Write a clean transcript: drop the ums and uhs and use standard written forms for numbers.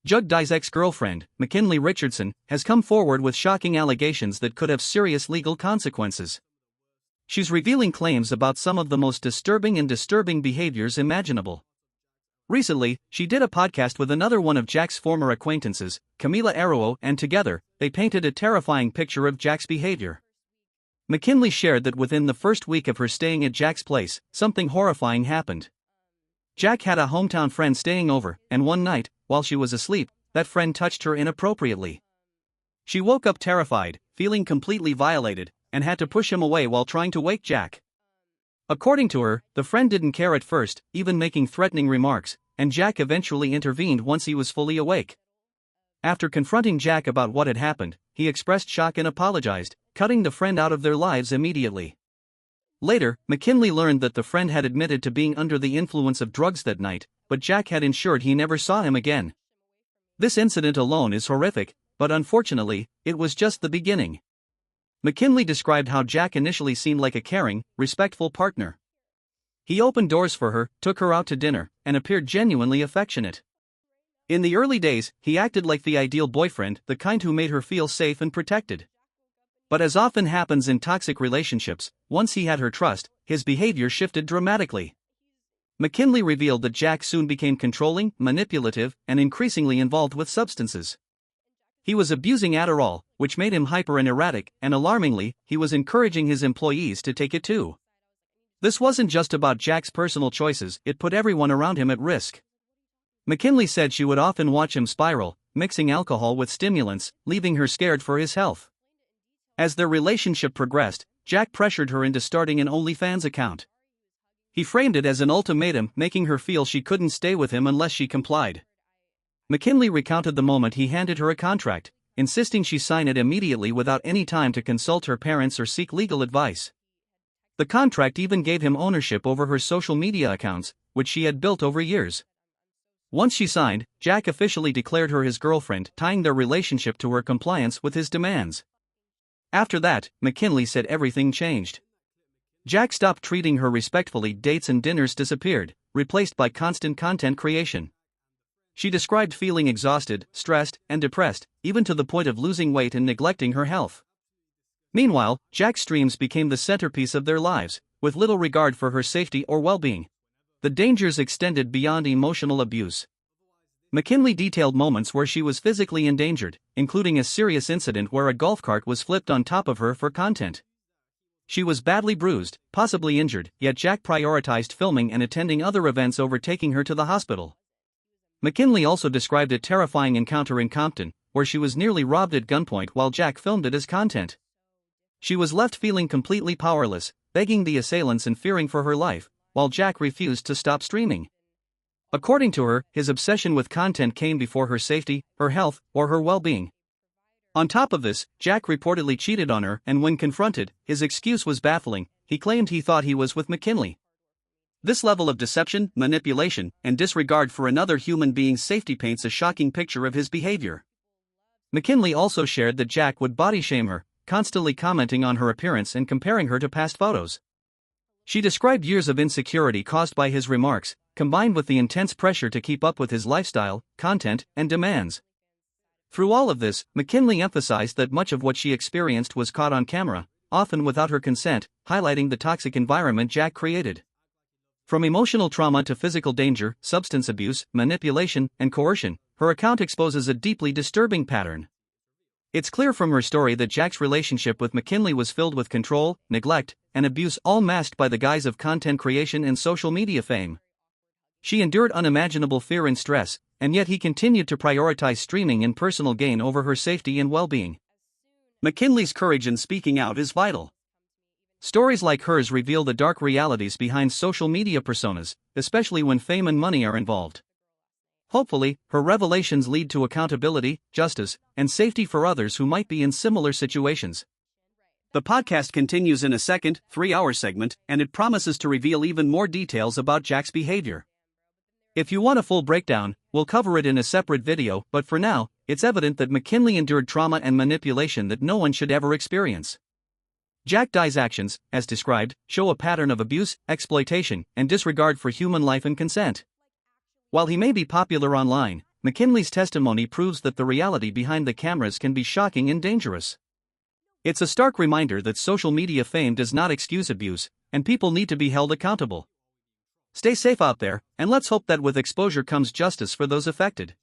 Jug Dye's ex-girlfriend, McKinley Richardson, has come forward with shocking allegations that could have serious legal consequences. She's revealing claims about some of the most disturbing behaviors imaginable. Recently, she did a podcast with another one of Jack's former acquaintances, Camila Arroyo, and together, they painted a terrifying picture of Jack's behavior. McKinley shared that within the first week of her staying at Jack's place, something horrifying happened. Jack had a hometown friend staying over, and one night, while she was asleep, that friend touched her inappropriately. She woke up terrified, feeling completely violated, and had to push him away while trying to wake Jack. According to her, the friend didn't care at first, even making threatening remarks, and Jack eventually intervened once he was fully awake. After confronting Jack about what had happened, he expressed shock and apologized, cutting the friend out of their lives immediately. Later, McKinley learned that the friend had admitted to being under the influence of drugs that night, but Jack had ensured he never saw him again. This incident alone is horrific, but unfortunately, it was just the beginning. McKinley described how Jack initially seemed like a caring, respectful partner. He opened doors for her, took her out to dinner, and appeared genuinely affectionate. In the early days, he acted like the ideal boyfriend, the kind who made her feel safe and protected. But as often happens in toxic relationships, once he had her trust, his behavior shifted dramatically. McKinley revealed that Jack soon became controlling, manipulative, and increasingly involved with substances. He was abusing Adderall, which made him hyper and erratic, and alarmingly, he was encouraging his employees to take it too. This wasn't just about Jack's personal choices, it put everyone around him at risk. McKinley said she would often watch him spiral, mixing alcohol with stimulants, leaving her scared for his health. As their relationship progressed, Jack pressured her into starting an OnlyFans account. He framed it as an ultimatum, making her feel she couldn't stay with him unless she complied. McKinley recounted the moment he handed her a contract, insisting she sign it immediately without any time to consult her parents or seek legal advice. The contract even gave him ownership over her social media accounts, which she had built over years. Once she signed, Jack officially declared her his girlfriend, tying their relationship to her compliance with his demands. After that, McKinley said everything changed. Jack stopped treating her respectfully, dates and dinners disappeared, replaced by constant content creation. She described feeling exhausted, stressed, and depressed, even to the point of losing weight and neglecting her health. Meanwhile, Jack's streams became the centerpiece of their lives, with little regard for her safety or well-being. The dangers extended beyond emotional abuse. McKinley detailed moments where she was physically endangered, including a serious incident where a golf cart was flipped on top of her for content. She was badly bruised, possibly injured, yet Jack prioritized filming and attending other events over taking her to the hospital. McKinley also described a terrifying encounter in Compton, where she was nearly robbed at gunpoint while Jack filmed it as content. She was left feeling completely powerless, begging the assailants and fearing for her life, while Jack refused to stop streaming. According to her, his obsession with content came before her safety, her health, or her well-being. On top of this, Jack reportedly cheated on her, and when confronted, his excuse was baffling. He claimed he thought he was with McKinley. This level of deception, manipulation, and disregard for another human being's safety paints a shocking picture of his behavior. McKinley also shared that Jack would body shame her, constantly commenting on her appearance and comparing her to past photos. She described years of insecurity caused by his remarks, combined with the intense pressure to keep up with his lifestyle, content, and demands. Through all of this, McKinley emphasized that much of what she experienced was caught on camera, often without her consent, highlighting the toxic environment Jack created. From emotional trauma to physical danger, substance abuse, manipulation, and coercion, her account exposes a deeply disturbing pattern. It's clear from her story that Jack's relationship with McKinley was filled with control, neglect, and abuse, all masked by the guise of content creation and social media fame. She endured unimaginable fear and stress, and yet he continued to prioritize streaming and personal gain over her safety and well-being. McKinley's courage in speaking out is vital. Stories like hers reveal the dark realities behind social media personas, especially when fame and money are involved. Hopefully, her revelations lead to accountability, justice, and safety for others who might be in similar situations. The podcast continues in a second, 3-hour segment, and it promises to reveal even more details about Jack's behavior. If you want a full breakdown, we'll cover it in a separate video, but for now, it's evident that McKinley endured trauma and manipulation that no one should ever experience. Jack Dye's actions, as described, show a pattern of abuse, exploitation, and disregard for human life and consent. While he may be popular online, McKinley's testimony proves that the reality behind the cameras can be shocking and dangerous. It's a stark reminder that social media fame does not excuse abuse, and people need to be held accountable. Stay safe out there, and let's hope that with exposure comes justice for those affected.